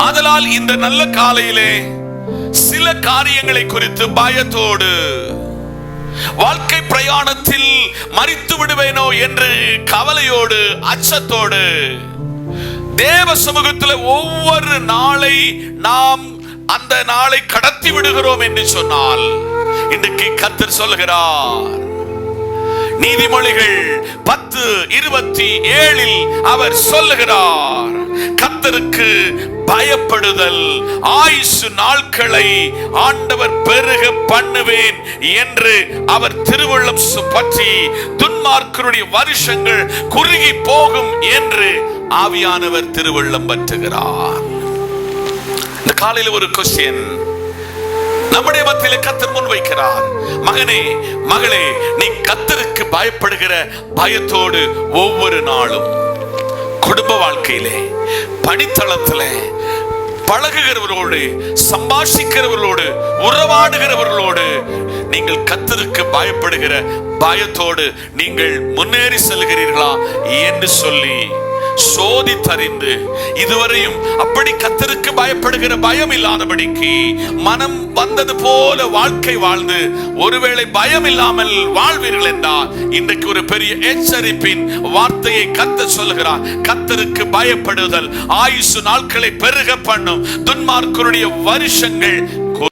ஆதலால் இந்த நல்ல காலையிலே சில காரியங்களை குறித்து பயத்தோடு, வாழ்க்கை பிரயாணத்தில் மரித்து விடுவேனோ என்று கவலையோடு, அச்சத்தோடு தேவ சமூகத்தில் ஒவ்வொரு நாளை நாம் அந்த நாளை கடத்தி விடுகிறோம் என்று சொன்னால், இன்றைக்கு கர்த்தர் சொல்கிறார், நீதிமொழிகள் 10:27 அவர் சொல்லுகிறார், கர்த்தருக்கு பயப்படுதல் ஆயுசு நாட்களை ஆண்டவர் பெருக பண்ணுவேன் என்று அவர் திருவுள்ளம் பற்றி, துன்மார்க்கருடைய வருஷங்கள் குறுகி போகும் என்று ஆவியானவர் திருவுள்ளம் பற்றுகிறார். இந்த காலையில் ஒரு கொஸ்டின் நம்முடைய மத்தியிலே கர்த்தர் முன் வைக்கிறார். மகனே, மகளே, நீ கர்த்தருக்கு பயப்படுகிற பயத்தோடு ஒவ்வொரு நாளும் குடும்ப வாழ்க்கையிலே, பணித்தளத்திலே, பழகுகிறவர்களோடு, சம்பாஷிக்கிறவர்களோடு, உறவாடுகிறவர்களோடு நீங்கள் கர்த்தருக்கு பயப்படுகிற பயத்தோடு நீங்கள் முன்னேறி செல்கிறீர்களா என்று சொல்லி சோதித்தறிந்து, இதுவரையும் அப்படி கர்த்தருக்கு பயப்படுகிற பயம் இல்லாதபடிக்கு மனம் வந்தது போல வாழ்க்கை வாழ்ந்து ஒருவேளை பயம் இல்லாமல் வாழ்வீர்கள் என்றால், இன்றைக்கு ஒரு பெரிய எச்சரிப்பின் வார்த்தையை கர்த்தர் சொல்கிறார். கர்த்தருக்கு பயப்படுதல் ஆயுசு நாட்களை பெருக பண்ணும், துன்மார்க்கருடைய வருஷங்கள்